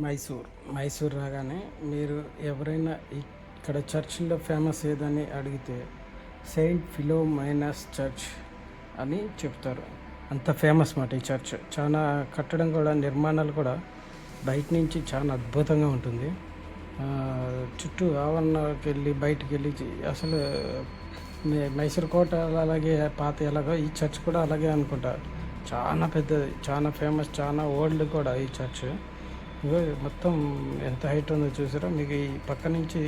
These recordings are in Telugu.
మైసూర్ రాగానే మీరు ఎవరైనా ఇక్కడ చర్చిలో ఫేమస్ ఏదని అడిగితే సెయింట్ ఫిలోమైనస్ చర్చ్ అని చెప్తారు. అంత ఫేమస్ మాట ఈ చర్చ్. చాలా కట్టడం కూడా, నిర్మాణాలు కూడా బయట నుంచి చాలా అద్భుతంగా ఉంటుంది. చుట్టూ ఆవరణకి వెళ్ళి బయటికి వెళ్ళి అసలు మైసూర్ కోట అలాగే పాత ఎలాగో ఈ చర్చ్ కూడా అలాగే అనుకుంటా. చాలా పెద్దది, చాలా ఫేమస్, చాలా ఓల్డ్ కూడా ఈ చర్చ్. మొత్తం ఎంత హైట్ ఉందో చూసారా? మీకు ఈ పక్క నుంచి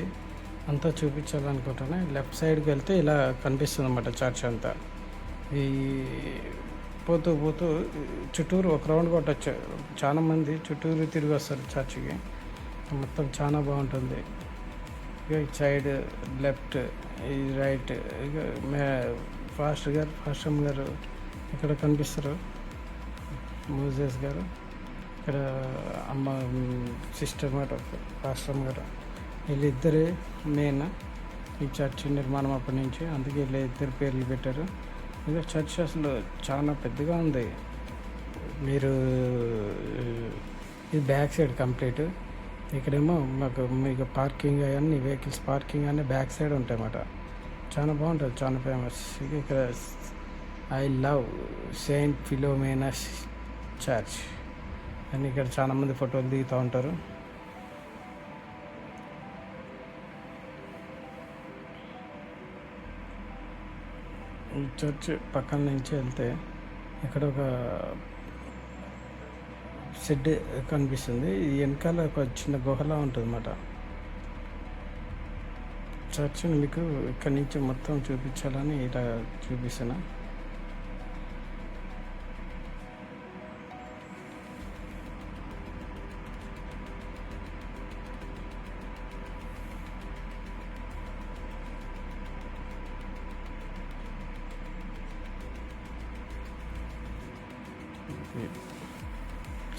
అంతా చూపించాలనుకుంటాను. లెఫ్ట్ సైడ్కి వెళ్తే ఇలా కనిపిస్తుంది అన్నమాట చర్చ్ అంతా. ఈ పోతూ పోతూ చుట్టూరు ఒక రౌండ్ కొట్టచ్చు. చాలామంది చుట్టూరు తిరిగి వస్తారు చర్చ్కి. మొత్తం చాలా బాగుంటుంది. ఇక ఇటు సైడ్ లెఫ్ట్, ఈ రైట్. ఇక ఫాస్టర్ గారు ఇక్కడ కనిపిస్తారు, మోజెస్ గారు. ఇక్కడ అమ్మ సిస్టర్ మాట పాస్టర్ గారు. వీళ్ళిద్దరే మెయిన్ ఈ చర్చ్ నిర్మాణం అప్పటి నుంచి. అందుకే వీళ్ళ ఇద్దరు పేర్లు పెట్టారు. ఇక చర్చ్ అసలు చాలా పెద్దగా ఉంది. మీరు ఇది బ్యాక్ సైడ్ కంప్లీట్. ఇక్కడేమో మీకు పార్కింగ్ అవన్నీ, వెహికల్స్ పార్కింగ్ అన్నీ బ్యాక్ సైడ్ ఉంటాయి అన్నమాట. చాలా బాగుంటుంది, చాలా ఫేమస్. ఇక్కడ ఐ లవ్ సెయింట్ ఫిలోమినాస్ చర్చ్ అని ఇక్కడ చాలామంది ఫోటోలు దిగుతూ ఉంటారు. ఈ చర్చ్ పక్కన నుంచి వెళ్తే ఇక్కడ ఒక షెడ్ కనిపిస్తుంది. ఈ వెనకాల ఒక చిన్న గుహలా ఉంటుంది అన్నమాట. చర్చ్ని మీకు ఇక్కడి నుంచి మొత్తం చూపించాలని ఇలా చూపిస్తున్నా.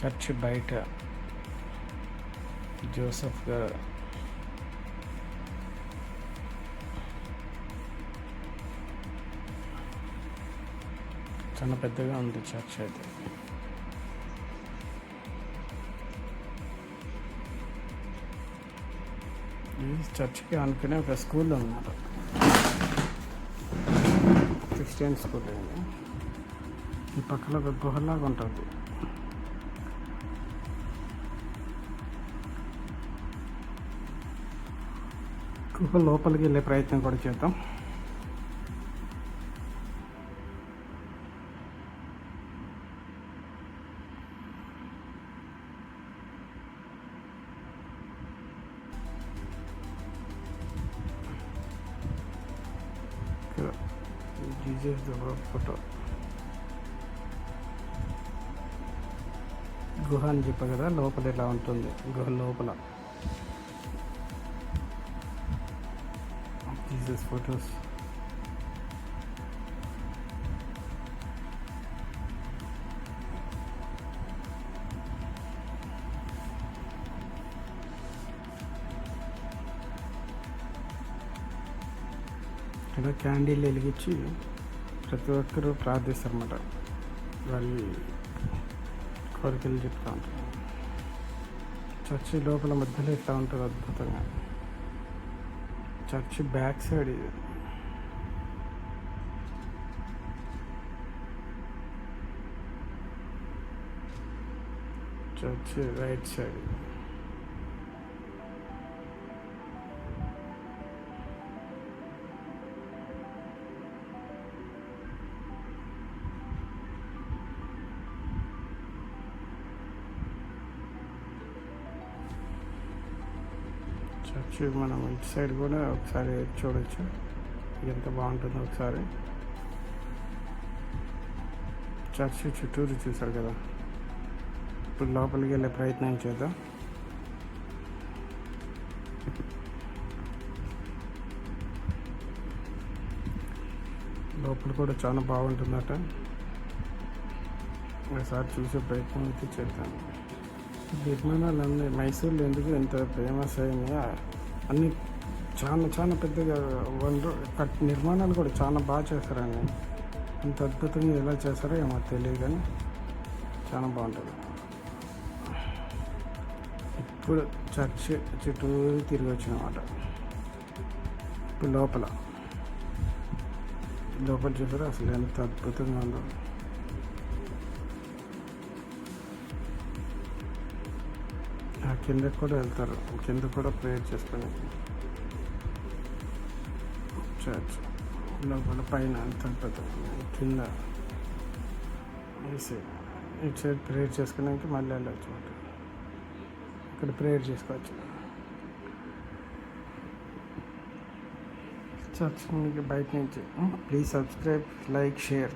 చర్చ్ బయట జోసెఫ్ గారు చాలా పెద్దగా ఉంది చర్చ్ అయితే. ఈ చర్చ్కి అనుకునే ఒక స్కూల్ ఉన్నారు, క్రిస్టియన్ స్కూల్. ఈ పక్కన ఒక గుహలాగా ఉంటుంది. గుహ లోపలికి వెళ్ళే ప్రయత్నం కూడా చేద్దాం. Jesus photo. గుహ అని చెప్పా కదా, లోపల ఇలా ఉంటుంది. గుహ లోపల జీసస్ ఫొటోస్. ఇక్కడ క్యాండిల్ వెలిగించి ప్రతి ఒక్కరూ ప్రార్థిస్తారన్నమాట. వాళ్ళు కోరికలు చెప్తూ ఉంటారు. చర్చి లోపల మధ్యలో ఇట్లా ఉంటుంది అద్భుతంగా. చర్చి బ్యాక్ సైడ్ ఇది. Church right side. చర్చి మనం ఇటు సైడ్ కూడా ఒకసారి చూడొచ్చు, ఎంత బాగుంటుందో ఒకసారి. చర్చి చుట్టూరు చూసారు కదా. ఇప్పుడు లోపలికి వెళ్ళే ప్రయత్నం చేద్దాం. లోపల కూడా చాలా బాగుంటుందట. ఒకసారి చూసే ప్రయత్నం అయితే చేద్దాం. నిర్మాణాలు అన్నీ మైసూర్లో ఎందుకు ఇంత ఫేమస్ అయినాయో అన్నీ చాలా చాలా పెద్దగా నిర్మాణాలు కూడా చాలా బాగా చేస్తారండి. ఇంత అద్భుతంగా ఎలా చేస్తారో ఏమో తెలియదు, కానీ చాలా బాగుంటుంది. ఇప్పుడు చర్చ్ చుట్టూ తిరిగి వచ్చినమాట. ఇప్పుడు లోపల చూసారా అసలు ఎంత అద్భుతంగా ఉందో. ఆ కిందకి కూడా వెళ్తారు, కింద కూడా ప్రేయర్ చేసుకొని చర్చ్ లోపల పైన అంత అద్భుతం, కింద వేసి ఇటు సైడ్ ప్రేయర్ చేసుకున్నాక మళ్ళీ వెళ్ళచ్చు అన్నమాట. ఇక్కడ ప్రేయర్ చేసుకోవచ్చు. చర్చ్ మీకు బయట నుంచి. Please subscribe, like, share.